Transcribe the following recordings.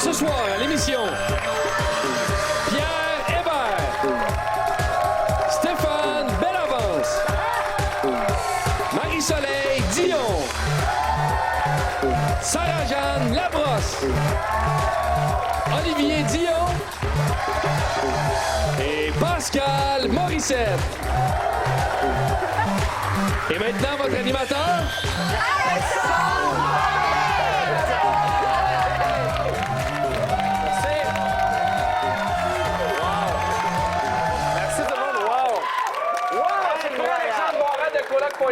Ce soir à l'émission, Pierre Hébert, Stéphane Bellavance, Marie-Soleil Dion, Sarah-Jeanne Labrosse, Olivier Dion et Pascal Morissette. Et maintenant, votre animateur...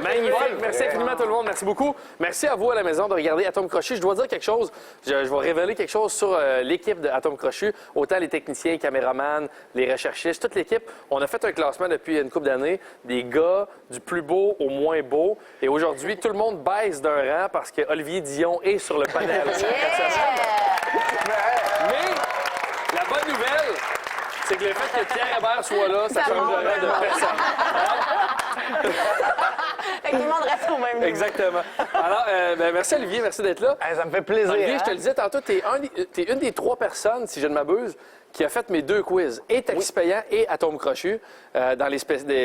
Magnifique. Merci infiniment tout le monde. Merci beaucoup. Merci à vous à la maison de regarder Atome Crochu. Je dois dire quelque chose. Je vais révéler quelque chose sur l'équipe de Atome Crochu. Autant les techniciens, les caméramans, les recherchistes, toute l'équipe. On a fait un classement depuis une couple d'années des gars du plus beau au moins beau. Et aujourd'hui, tout le monde baisse d'un rang parce que Olivier Dion est sur le panel. Mais la bonne nouvelle, c'est que le fait que Pierre Hébert soit là, ça changerait de personne. Fait que tout le monde reste au même niveau. Exactement. Alors, merci Olivier, merci d'être là. Ça me fait plaisir. Olivier, je te le disais tantôt, t'es une des 3 personnes, si je ne m'abuse, qui a fait mes 2 quiz, et Taxi Payant et Atome Crochu, dans les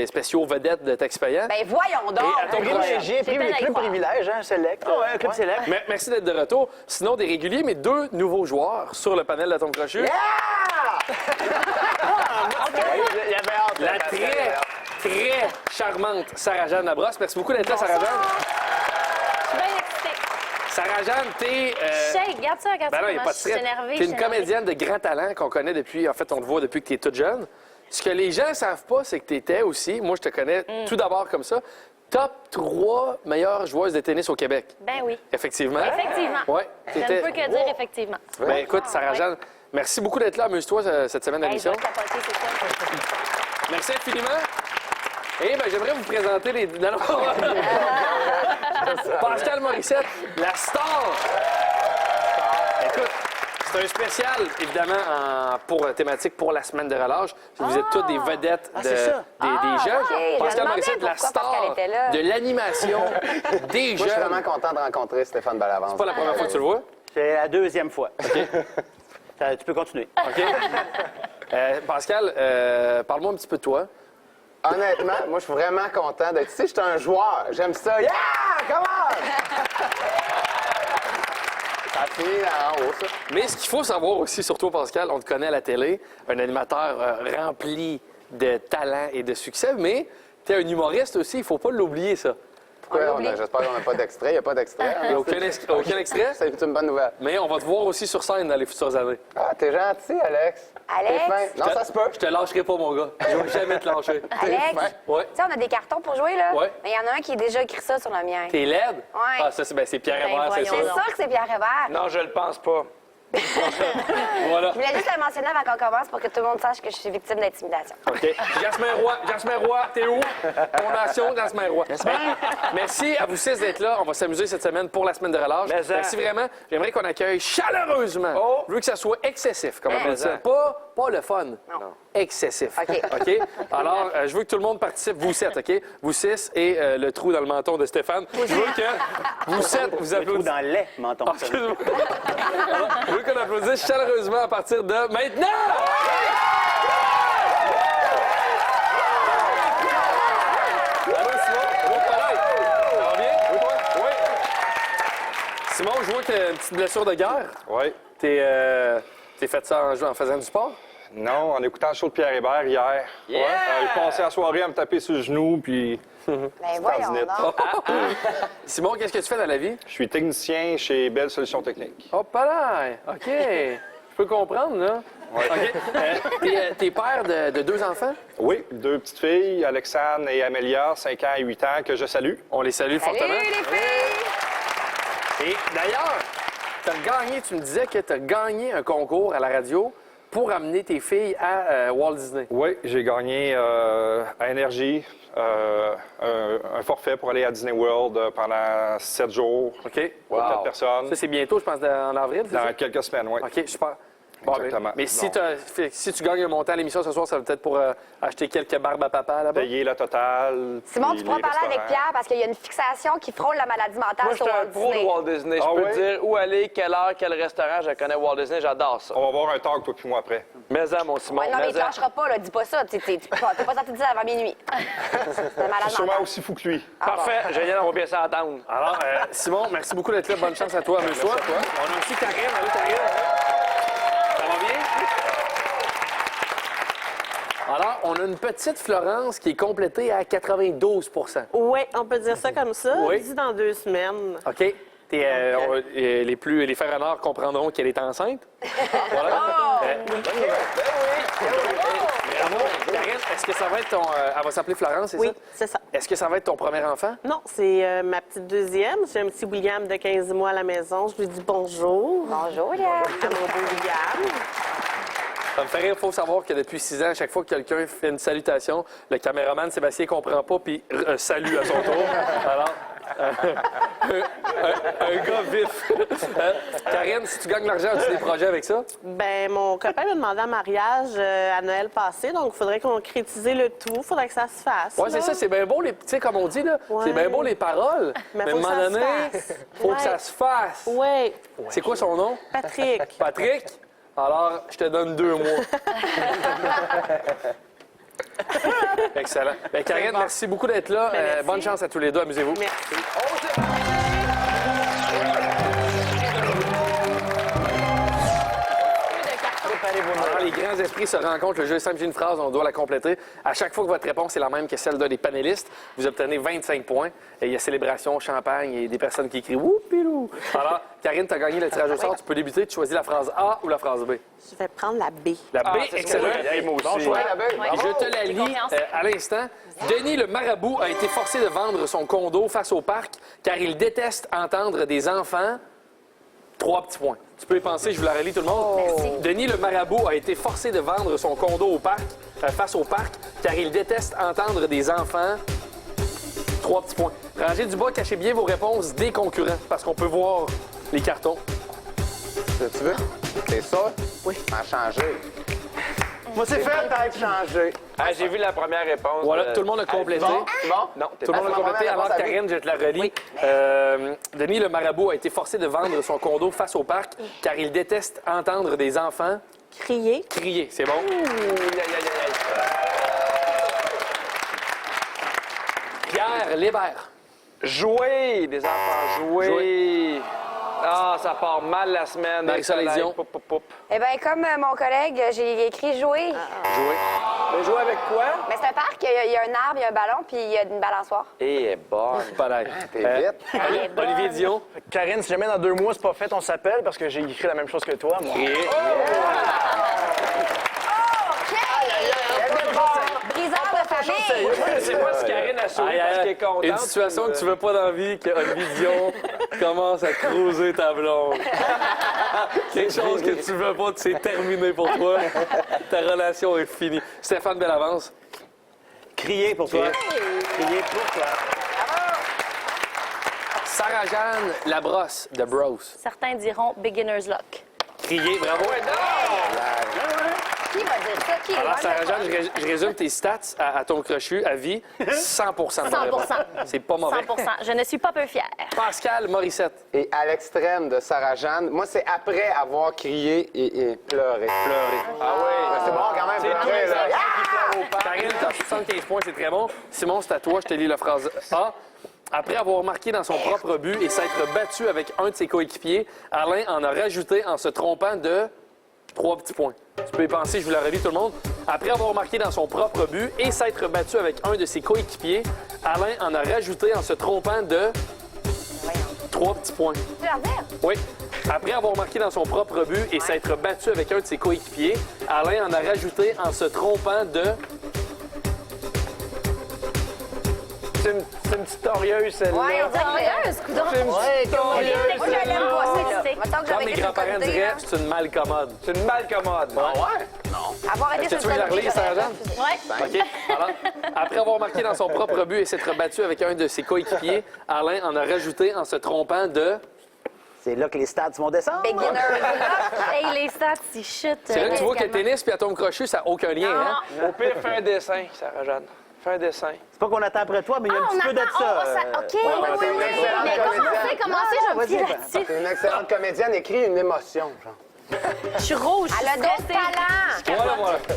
spéciaux vedettes de Taxi Payant. Ben voyons donc! Et Atome Crochu. J'ai pris les clubs privilèges, hein, select. Ouais, un club select. Merci d'être de retour. Sinon, des réguliers, mais 2 nouveaux joueurs sur le panel d'Atome Crochu. Yeah! Il y avait hâte. La très charmante Sarah-Jeanne Labrosse. Merci beaucoup d'être là, Sarah-Jeanne. Je suis bien excitée. Sarah-Jeanne, t'es... Shake, regarde ça, Ben non, il y a comment pas de je suis stress. énervée. T'es une comédienne de grand talent qu'on connaît depuis... En fait, on te voit depuis que t'es toute jeune. Ce que les gens ne savent pas, c'est que t'étais aussi... Moi, je te connais tout d'abord comme ça. Top 3 meilleures joueuses de tennis au Québec. Ben oui. Effectivement. Effectivement. Ouais. Je ne peux que dire effectivement. Ben écoute, Sarah-Jeanne, merci beaucoup d'être là. Amuse-toi cette semaine Hey, je d'émission. vais capoter, c'est ça. Merci infiniment. Et j'aimerais vous présenter les... Non, non. Pascal Morissette, la star. Écoute, c'est un spécial, évidemment, pour thématique pour la semaine de relâche. Vous êtes toutes des vedettes c'est ça. des jeunes. OK. Je Pascal me Morissette, demandais la pourquoi Pascal star était là. de l'animation des Moi, je suis jeunes. vraiment content de rencontrer Stéphane Bellavance. C'est pas la première fois que tu le vois. C'est la 2e fois. Tu peux continuer. OK. Pascal, parle-moi un petit peu de toi. Honnêtement, moi, je suis vraiment content d'être ici. Je suis un joueur. J'aime ça. Yeah! Come on! Ça a fini en haut, ça. Mais ce qu'il faut savoir aussi sur toi, Pascal, on te connaît à la télé, un animateur rempli de talent et de succès, mais tu es un humoriste aussi, il faut pas l'oublier, ça. Pourquoi? J'espère qu'on n'a pas d'extrait. Il n'y a pas d'extrait. Il n'y a aucun extrait, C'est une bonne nouvelle. mais on va te voir aussi sur scène dans les futures années. Ah, t'es gentil, Alex. Alex? T'es fin. Non, ça se peut. Je te lâcherai pas, mon gars. Je vais jamais te lâcher. Alex? fin. Ouais. Tu sais, on a des cartons pour jouer, là. Ouais. Mais il y en a un qui a déjà écrit ça sur le mien. T'es laide? Ouais. Ah, ça, c'est Pierre Ben, Hébert, c'est voyons sûr. C'est sûr que c'est Pierre Hébert. Non, je le pense pas. Voilà. Je voulais juste le mentionner avant qu'on commence pour que tout le monde sache que je suis victime d'intimidation. OK. Jasmin Roy, t'es où? Fondation Jasmin Roy. Merci à vous 6 d'être là. On va s'amuser cette semaine pour la semaine de relâche. Mais ça. Merci vraiment. J'aimerais qu'on accueille chaleureusement. Oh. Je veux que ça soit excessif, comme on appelle ça. Pas le fun. Non. Excessif. OK. OK? Alors, je veux que tout le monde participe. Vous 7, OK? Vous 6 et le trou dans le menton de Stéphane. Je veux que vous 7, vous Le trou applaudissez. dans le lait, menton. Ah, excuse-moi. Alors, je veux qu'on applaudisse chaleureusement à partir de maintenant! Allô, Simon? Allô, pareil. Ça va bien? Oui, toi? Oui. Simon, je vois que t'as une petite blessure de guerre. Oui. T'es fait ça en faisant du sport? Non, en écoutant le show de Pierre Hébert hier. Yeah! J'ai passé la soirée à me taper sur le genou, puis Ben voyons tendinite. donc. Simon, qu'est-ce que tu fais dans la vie? je suis technicien chez Belle Solutions Techniques. Oh, pas là! OK. Je peux comprendre, là. OK. T'es père de 2 enfants? Oui, 2 petites filles, Alexandre et Amélia, 5 ans et 8 ans, que je salue. On les salue Salut fortement. les filles! Et d'ailleurs, tu me disais que tu as gagné un concours à la radio pour amener tes filles à Walt Disney. Oui, j'ai gagné à Énergie un forfait pour aller à Disney World pendant 7 jours. OK? Pour 4 personnes. Ça, c'est bientôt, je pense, en avril, c'est ça? Dans quelques semaines, oui. OK, super. Bon, Exactement. mais si, Donc, si tu gagnes un montant à l'émission ce soir, ça va peut-être pour acheter quelques barbes à papa là-bas. payer la totale. Simon, puis tu pourras les parler avec restaurants. Pierre parce qu'il y a une fixation qui frôle la maladie mentale Moi, je sur suis un Walt pro de Disney. Walt Disney. Ah Je peux ouais? te dire où aller, quelle heure, quel restaurant. Je connais Walt Disney, j'adore ça. On va avoir un talk, toi puis moi, après. Mais-en, mon Simon, Ouais, non, mais il te mais-en. lâchera pas, là. Dis pas ça. T'es pas sorti de ça avant minuit. C'est malade Je suis sûrement mental. aussi fou que lui. Parfait, génial, on va bien s'entendre. Alors, Simon, merci beaucoup d'être là. Bonne chance à toi. Amuse-toi. On a aussi Karine. Allô, Karine. Ça va bien? Alors, on a une petite Florence qui est complétée à 92 Oui, on peut dire ça comme ça. Oui. Dit dans 2 semaines. OK. Les fers-renards comprendront qu'elle est enceinte. Voilà. Bravo. Karine, est-ce que ça va être ton... elle va s'appeler Florence, c'est Oui, ça? c'est ça. Est-ce que ça va être ton premier enfant? Non, c'est ma petite deuxième. J'ai un petit William de 15 mois à la maison. Je lui dis bonjour Bonjour, Léa. à mon beau William. Ça me fait rire, il faut savoir que depuis 6 ans, à chaque fois que quelqu'un fait une salutation, le caméraman Sébastien ne comprend pas puis salue à son tour. Alors, un gars vif. Karine, si tu gagnes l'argent, as-tu des projets avec ça? Ben, mon copain m'a demandé un mariage à Noël passé, donc il faudrait concrétiser le tout. Il faudrait que ça se fasse. Oui, c'est là. ça, c'est bien beau, tu sais, comme on dit, là, Ouais. c'est bien beau les paroles, Mais mais à faut un que moment ça se donné, fasse. faut que Ouais. ça se fasse. Oui, C'est quoi son nom? Patrick. Patrick? Alors, je te donne 2 mois. Excellent. Ben, Karine, merci beaucoup d'être là. Ben, merci. Bonne chance à tous les deux. Amusez-vous. Merci. Alors, les grands esprits se rencontrent. Le jeu est simple, j'ai une phrase, on doit la compléter. À chaque fois que votre réponse est la même que celle d'un des panélistes, vous obtenez 25 points. Et il y a célébration, champagne et des personnes qui crient « Whoopilou ». Alors, Karine, tu as gagné le tirage au sort. Tu peux débuter. Tu choisis la phrase A ou la phrase B. Je vais prendre la B. La B, c'est ce que excellent. j'aurais pris, moi aussi. Bon choix, la belle. Et je te la J'ai lis confiance. à l'instant. Denis le marabout a été forcé de vendre son condo face au parc car il déteste entendre des enfants. 3 petits points. Tu peux y penser, je vous la relis tout le monde. Merci. Denis le marabout a été forcé de vendre son condo au parc, face au parc car il déteste entendre des enfants. 3 petits points. Rangez du bas, cachez bien vos réponses des concurrents parce qu'on peut voir les cartons. Tu veux? C'est ça? Oui. Ça a changé. Moi, c'est fait. Peut-être changé. Ah, j'ai vu la première réponse. Voilà, tout le monde a complété. Bon? Bon? Non, t'es Tout le pas monde a ma complété. première Alors, réponse à Karine, je te la relis. Denis le marabout a été forcé de vendre son condo face au parc car il déteste entendre des enfants Crier. crier. C'est bon? Pierre Lébert. Jouer, des enfants, jouer. Ah, ça part mal la semaine. Marie-Soleil Soleil, Dion. poup, poup, poup. Eh bien, comme mon collègue, j'ai écrit jouer. Jouer. Mais jouer avec quoi? Mais c'est un parc, il y a un arbre, il y a un ballon, puis il y a une balançoire. Eh, bon. Pas l'air. T'es vite. Olivier Dion. Karine, si jamais dans 2 mois c'est pas fait, on s'appelle parce que j'ai écrit la même chose que toi, moi. Briseur de famille. Je sais pas si Karine a souri Aïe, parce aïe, qu'elle est contente. une situation que tu veux pas dans la vie, que Olivier Dion commence à creuser ta blonde. Quelque chose que tu veux pas, c'est terminé pour toi. Ta relation est finie. Stéphane Bellavance. Crier pour toi. Crier pour toi. Sarah-Jeanne Labrosse de Bros. Certains diront beginner's luck. Crier, bravo. Qui va dire ça? Qui? Alors, Ouais, Sarah-Jeanne, je résume tes stats à ton crochu à vie. 100 de bonne 100%. réponse. C'est pas mauvais. 100%. Je ne suis pas peu fière. Pascal Morissette. Et à l'extrême de Sarah-Jeanne, moi, c'est après avoir crié et pleuré. Pleurer. Ah oui, c'est bon quand même. pleurer, là. Karine, t'as 75 points, c'est très bon. Simon, c'est à toi, je te lis la phrase A. Après avoir marqué dans son propre but et s'être battu avec un de ses coéquipiers, Alain en a rajouté en se trompant de 3 petits points. Tu peux y penser, je vous la relis tout le monde. Après avoir marqué dans son propre but et s'être battu avec un de ses coéquipiers, Alain en a rajouté en se trompant de 3 petits points. Tu veux leur dire? Oui. Après avoir marqué dans son propre but et s'être battu avec un de ses coéquipiers, Alain en a rajouté en se trompant de... C'est une petite torieuse, celle-là. Ouais, on dirait que coudonc. C'est une petite torieuse. moi, je l'aime pas, celle-là. C'est- Mettons que Comme j'avais mes été sur le grands-parents comité, diraient, là. c'est une malcommode. C'est une malcommode. Avoir été Est-ce que sur tu veux le la comité, relire, j'aurais Sarah-Jeanne? refusé. Ouais. OK. Alors, après avoir marqué dans son propre but et s'être battu avec un de ses coéquipiers, Alain en a rajouté en se trompant de... C'est là que les stats vont descendre. Beginner's luck. Hey, les stats, ils chutent. C'est là que tu vois que tennis puis atome crochu, ça n'a aucun lien. Hein? Au pire, fais un dessin, Sarah-Jeanne. Fais un dessin. C'est pas qu'on attend après toi, mais il y a un petit peu de ça. OK, oui. Mais commencez, je me fier là-dessus. C'est une excellente comédienne, écrit une émotion, genre. Je suis rouge. Elle a de talent.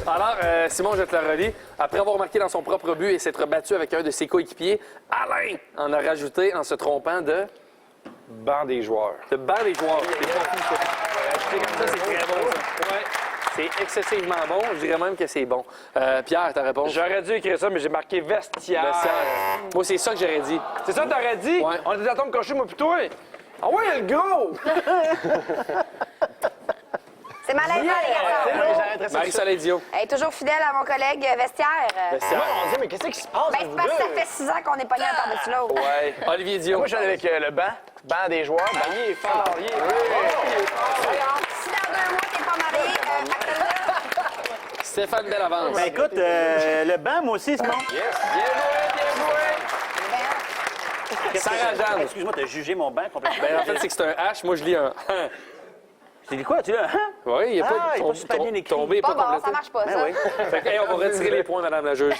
Voilà. Alors, Simon, je te la relis. Après avoir marqué dans son propre but et s'être battu avec un de ses coéquipiers, Alain en a rajouté en se trompant de Banc des joueurs. banc des joueurs. C'est pas fou, ça. Ajouté comme ça, c'est très bon, ça. Ouais. C'est excessivement bon. Je dirais même que c'est bon. Pierre, ta réponse? J'aurais dû écrire ça, mais j'ai marqué vestiaire. Vestiaire. Moi, c'est ça que j'aurais dit. C'est ça que t'aurais dit? Ouais. On a des atomes crochus, moi, puis toi. Ah ouais, le gros! C'est malaisant, les garçons. Marie-Soleil Dio. Elle est toujours fidèle à mon collègue vestiaire. Vestiaire. On dit, mais qu'est-ce qui se passe? Ben, c'est parce que ça fait 6 ans qu'on n'est pas là à par-dessus l'autre. Ouais. Olivier Dio. Moi, j'allais avec le banc. Banc des joueurs. Ben, il est fort. Il est fort. Si dans 2 mois, t'es pas marié, Marc-André, Stéphane Bellavance. Ben écoute, le banc, moi aussi, Simon. Yes. Bien joué. Sarah-Jeanne. Excuse-moi, t'as jugé mon banc complètement. Ben, en fait, c'est que c'est un H. Moi, je lis un. Tu dis quoi, tu l'as? Hein? Oui, il n'y a Ah, pas il est pas super bien écrit. tombé, pas pas bon, ça complété. marche pas, Ben ça. oui. Fait que, hey, on va retirer les points, Madame la juge.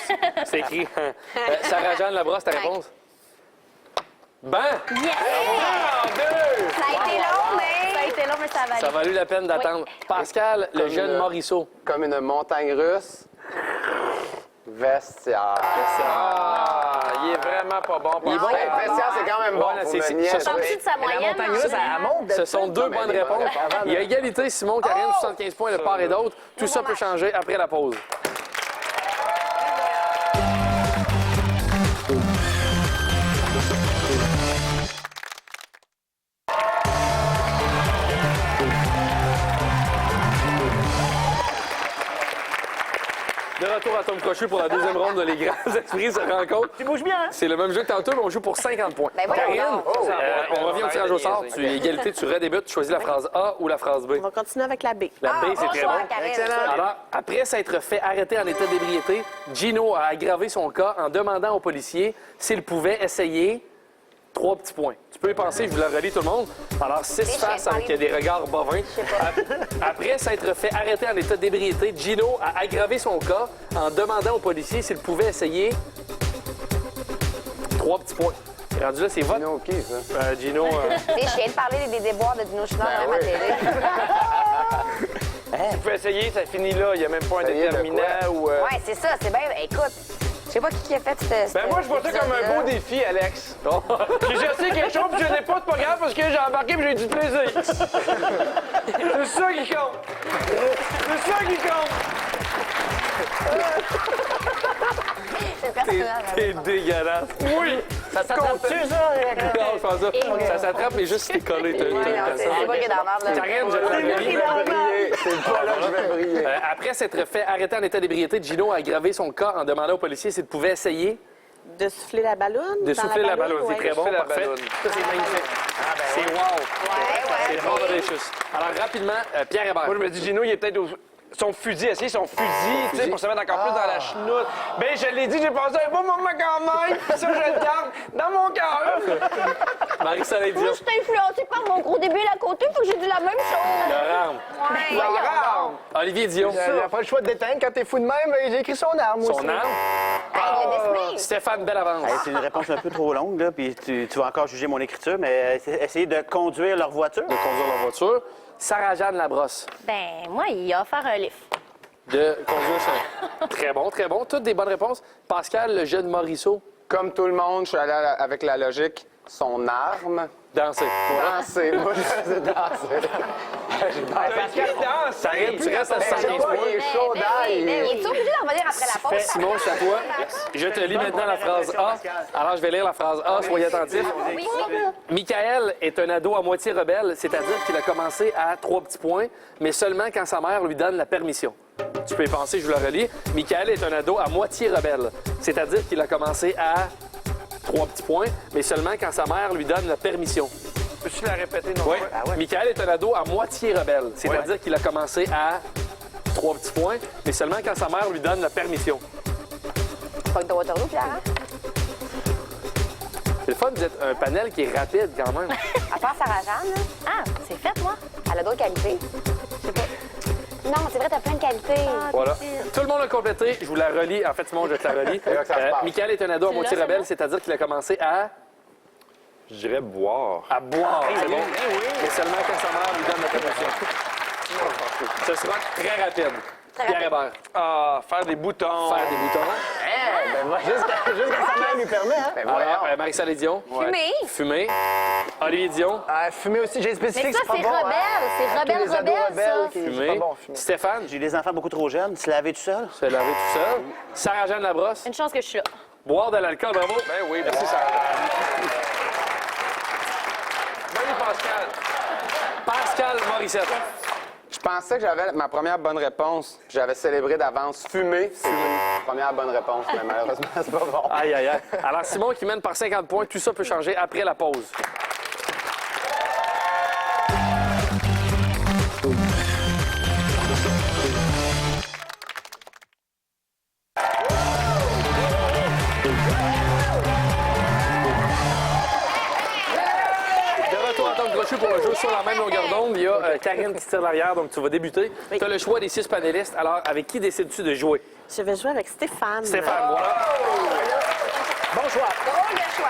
C'est écrit. Sarah-Jeanne Labrosse, ta réponse? Ben! Yes! Ça a été long, Ça a mais... été long, mais ça a valu. Ça a valu la peine d'attendre. Pascal, le jeune Morisseau. Comme une montagne russe. Vestiaire. Ah, il est vraiment pas bon. Il est bon. Hey, vestiaire, c'est quand même bon. Voilà, Faut c'est- me c'est- niaiser. ça- En dessous de sa moyenne. Ce sont deux bonnes réponses. Il y a égalité, Simon, Karine, 75 points de part et d'autre. Tout ça peut changer après la pause. De retour à Tom Crochu pour la deuxième ronde de Les Grands Esprits se rencontrent. Tu bouges bien, hein? C'est le même jeu que tantôt, mais on joue pour 50 points. Ben voyons Karine, donc. on revient au tirage au sort. Tu égalité, tu redébutes. Tu choisis la phrase A ou la phrase B. On va continuer avec la B. La B, c'est bon très choix, bon. Karine. Alors, après s'être fait arrêter en état d'ébriété, Gino a aggravé son cas en demandant aux policiers s'il pouvait essayer 3 petits points. Tu peux y penser, je vous la relis tout le monde. Alors, 6 faces avec des regards bovins. Après s'être fait arrêter en état d'ébriété, Gino a aggravé son cas en demandant aux policiers s'il pouvait essayer 3 petits points. Et rendu là, c'est votre. Gino, qui, ça? Gino. Je viens de parler des déboires de Dino Schneider Ben à ma oui. télé. Tu peux essayer, ça finit là. Il n'y a même pas un Essayer de déterminant quoi? ou... Ouais, c'est ça, c'est bien. Écoute, je sais pas qui a fait cette. Ben moi, je vois ça comme un beau défi, Alex. J'ai essayé quelque chose, puis je l'ai pas, c'est pas grave, parce que j'ai embarqué, puis j'ai eu du plaisir. C'est ça qui compte. C'est ça qui compte. C'est personnel. T'es dégueulasse. Oui. Ça s'attrape-tu, ça? Non, je pense pas. Ça s'attrape, mais juste si t'es collé. Ouais, non, c'est pas que dans l'ordre, là. Karine, je te la relis. Briller. C'est pas là que je vais briller. Après s'être fait arrêter en état d'ébriété, Gino a aggravé son cas en demandant aux policiers s'il pouvait essayer De souffler la balloune? de souffler la ballonne. C'est ouais. très bon, Souffler la parfait. balloune. Ça, c'est magnifique. C'est wow. C'est bon, delicious. Alors, rapidement, Pierre Hébert. Moi, je me dis, Gino, il est peut-être son fusil, essayer son fusil, tu sais, pour se mettre encore plus dans la chenoute. Ben, je l'ai dit, j'ai passé un beau moment quand même. Ça, je le garde dans mon cœur. Marie-Soleil Dion. Moi, je suis influencée par mon gros débile à côté, faut que j'ai dit la même chose. Laurent. Olivier Dion. Il n'y a pas le choix de déteindre. Quand t'es fou de même, j'ai écrit son arme Son arme. Stéphane Bellavance. Hey, c'est une réponse un peu trop longue, là, puis tu vas encore juger mon écriture, mais essayer de conduire leur voiture. De conduire leur voiture. Sarah-Jeanne Labrosse. Ben, moi, il a offert un lift. De conduire son... Très bon, très bon. Toutes des bonnes réponses. Pascal, le jeune Morisseau. Comme tout le monde, je suis allé avec la logique. Son arme. Danser. Danser. Moi, c'est danser. Pascal danse. Tu restes à 75 points. Il est chaud d'ail. Il est obligé d'en revenir après la pause? Simon, c'est à toi. Je te lis maintenant la phrase A. Alors, je vais lire la phrase A. Soyez attentifs. Michael est un ado à moitié rebelle, c'est-à-dire qu'il a commencé à 3 petits points, mais seulement quand sa mère lui donne la permission. Tu peux y penser, je vous la relis. Michael est un ado à moitié rebelle, c'est-à-dire qu'il a commencé à 3 petits points, mais seulement quand sa mère lui donne la permission. Peux-tu la répéter, non? Oui. Michael est un ado à moitié rebelle, c'est-à-dire qu'il a commencé à 3 petits points, mais seulement quand sa mère lui donne la permission. Pas de Waterloo, Pierre, hein? C'est le fun, vous êtes un panel qui est rapide quand même. À part Sarah-Jeanne, là, Ah, c'est fait, moi. elle a d'autres qualités. Je sais pas. Non, c'est vrai, t'as plein de qualités. Voilà. Tout le monde a complété. Je vous la relis. En fait, Simon, je te la relis. là que ça se passe. Michael est un ado à moitié l'as, rebelle, c'est c'est-à-dire qu'il a commencé à Je dirais boire. boire. C'est bon. Mais seulement quand sa mère lui donne la permission. Ce sera très rapide. Pierre Hébert. Ah, faire des boutons. Faire des boutons. Jusqu'à sa mère lui permet, hein? Ben voyons. Alors, Marie-Soleil Dion. Fumée. Fumer. Olivier Dion. Fumer aussi, j'ai Mais spécifié ça, que c'est c'est pas bon. rebelle. C'est Les rebelle, ados rebelle, rebelles, ça. c'est Fumer. pas bon, fumer. Stéphane. J'ai des enfants beaucoup trop jeunes. Se laver tout seul. Se laver tout seul. Sarah-Jeanne Labrosse. Une chance que je suis là. Boire de l'alcool, bravo. Ben oui, merci, Sarah. Bonne Pascal. Pascal Morissette. Je pensais que j'avais ma première bonne réponse. J'avais célébré d'avance. Fumer, c'est ma première bonne réponse, mais malheureusement, c'est pas bon. Aïe, aïe, aïe. Alors, Simon qui mène par 50 points. Tout ça peut changer après la pause. De retour à Tom Crochu pour le jeu sur la même longueur d'onde. Il y a Karine qui tire l'arrière, donc tu vas débuter. Tu as le choix des 6 panélistes. Alors, avec qui décides-tu de jouer? Je vais jouer avec Stéphane. Stéphane, voilà. Bon choix. Drôle de choix.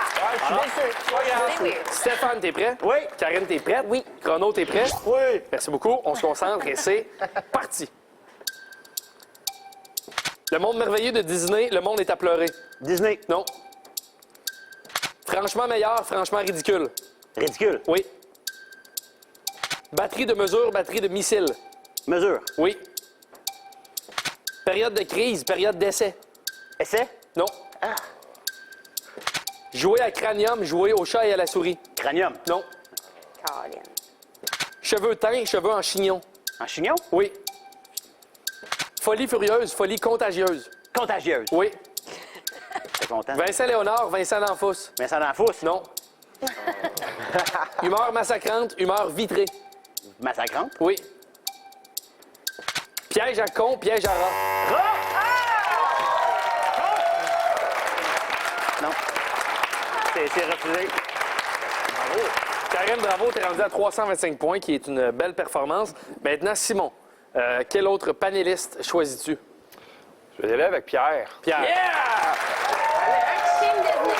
C'est weird. Stéphane, t'es prêt? Oui. Karine, t'es prête? Oui. Chrono, t'es prêt? Oui. Merci beaucoup. On se concentre et c'est parti. Le monde merveilleux de Disney, le monde est à pleurer. Disney. Non. Franchement meilleur, franchement ridicule. Ridicule. Oui. Batterie de mesure, batterie de missile. Mesure. Oui. Période de crise, période d'essai. Essai. Non. Jouer à cranium, jouer au chat et à la souris. Cranium. Non. Caroline. Cheveux teints, cheveux en chignon. En chignon. Oui. Folie furieuse, folie contagieuse. Contagieuse. Oui. T'es content. Vincent Léonard, Vincent D'Anfous. Vincent D'Anfous. Non. Humeur massacrante, humeur vitrée. Massacrante. Oui. Piège à con, piège à rat. Non. C'est refusé. Karine, bravo, t'es rendu à 325 points, qui est une belle performance. Maintenant, Simon, quel autre panéliste choisis-tu? Je vais y aller avec Pierre. Pierre. Team Disney.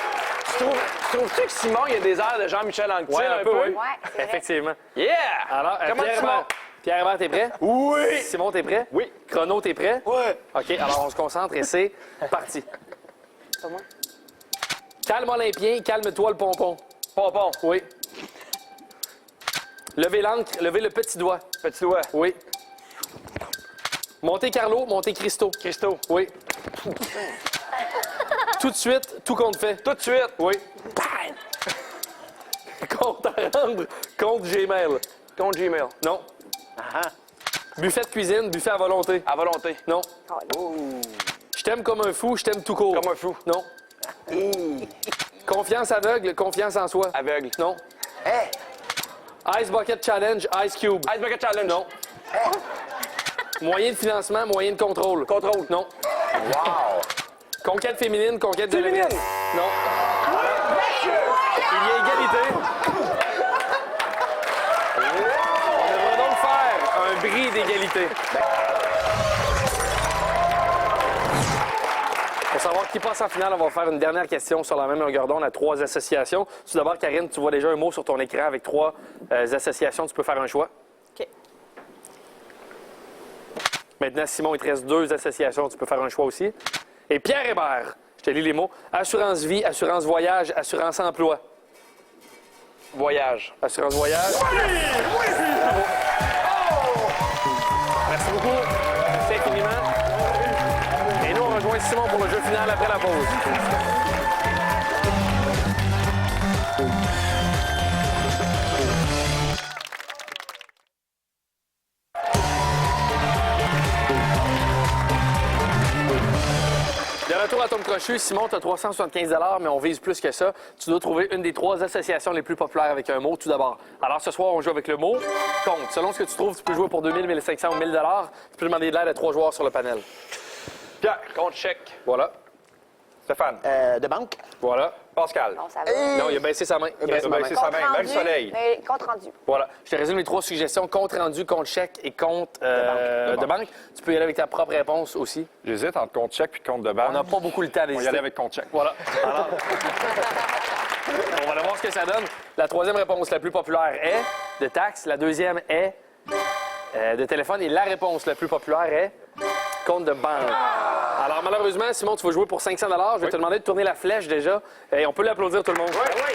Trouves-tu que Simon, il a des airs de Jean-Michel Anctil Ouais, un peu, oui. Ouais, c'est vrai. Effectivement. Yeah! Alors, Comment Pierre Simon? Hébert. Pierre Hébert, t'es prêt? Oui! Simon, t'es prêt? Oui. Chrono, t'es prêt? Oui. OK, alors on se concentre et c'est parti. Pas moi. Calme Olympien, calme-toi le pompon. Pompon. Oui. Levez l'encre, levez le petit doigt. Petit doigt. Oui. Monte Carlo, Monte Cristo. Christo. Oui. Tout de suite, tout compte fait. Tout de suite. Oui. Compte à rendre, compte Gmail. Ton Gmail. Non. Buffet de cuisine, buffet à volonté. À volonté. Non. Je t'aime comme un fou, je t'aime tout court. Comme un fou. Non. Confiance aveugle, confiance en soi. Aveugle. Non. Ice Bucket Challenge, Ice Cube. Ice Bucket Challenge. Non. Moyen de financement, moyen de contrôle. Contrôle. Non. Wow! Conquête féminine, conquête de Féminine. l'élite. Non. Il y a égalité. On devrait donc faire un bris d'égalité. Pour savoir qui passe en finale, on va faire une dernière question sur la même longueur d'onde à 3 associations. Tout d'abord, Karine, tu vois déjà un mot sur ton écran avec 3 associations. Tu peux faire un choix. OK. Maintenant, Simon, il te reste 2 associations. Tu peux faire un choix aussi. Et Pierre Hébert, je te lis les mots. Assurance vie, assurance voyage, assurance emploi. Voyage. Assurance voyage. Bravo. Merci beaucoup. Merci infiniment. Et nous, on rejoint Simon pour le jeu final après la pause. De retour à Tom Crochu, Simon, tu as 375 mais on vise plus que ça. Tu dois trouver une des 3 associations les plus populaires avec un mot, tout d'abord. Alors, ce soir, on joue avec le mot compte. Selon ce que tu trouves, tu peux jouer pour 2000, 1500 ou 1000 Tu peux demander de l'aide à 3 joueurs sur le panel. Pierre, compte chèque. Voilà. Stéphane. De banque. Voilà. Pascal. Bon, ça va. Non, il a baissé sa main. Il a baissé sa main, même soleil. Mais compte rendu. Voilà. Je te résume les 3 suggestions. Compte rendu, compte chèque et compte de banque. Tu peux y aller avec ta propre réponse aussi. J'hésite entre compte chèque puis compte de banque. On n'a pas beaucoup le temps On va y d'hésiter. aller avec compte chèque. Voilà. Alors, on va aller voir ce que ça donne. La 3e réponse la plus populaire est de taxes. La 2e est de téléphone. Et la réponse la plus populaire est compte de banque. Alors, malheureusement, Simon, tu vas jouer pour 500 $. Je vais te demander de tourner la flèche déjà. Et on peut l'applaudir tout le monde. Oui.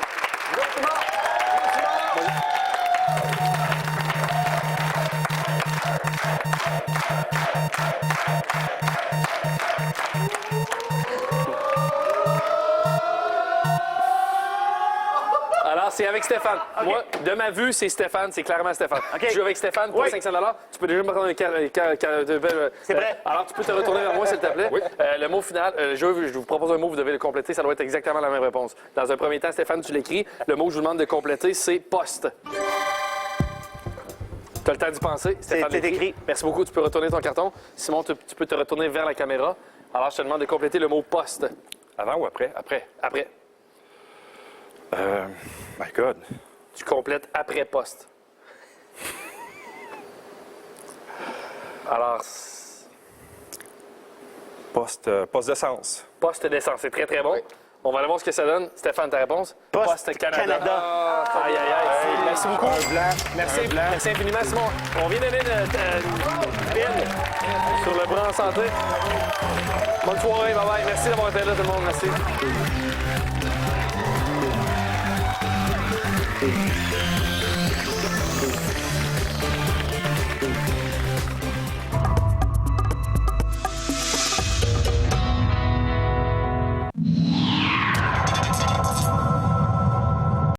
Alors, c'est avec Stéphane. Moi, de ma vue, c'est Stéphane. C'est clairement Stéphane. Je joue avec Stéphane pour 500 $. Tu peux déjà me prendre C'est vrai. Alors, tu peux te retourner vers moi, s'il te plaît. Le mot final, je vous propose un mot, vous devez le compléter. Ça doit être exactement la même réponse. Dans un premier temps, Stéphane, tu l'écris. Le mot que je vous demande de compléter, c'est poste. Tu as le temps d'y penser. Stéphane C'est l'écrit. écrit. Merci beaucoup. Tu peux retourner ton carton. Simon, tu peux te retourner vers la caméra. Alors, je te demande de compléter le mot poste. Avant ou après? Après. Après. My God. Tu complètes après poste. Alors, Poste d'essence. poste d'essence, c'est très, très bon. On va aller voir ce que ça donne. Stéphane, ta réponse? Poste Canada. Aïe, aïe, aïe. Merci beaucoup. Merci. Merci infiniment, Simon. On vient donner une pile sur le bras en santé. Bonne soirée, bye bye. Merci d'avoir été là, tout le monde. Merci.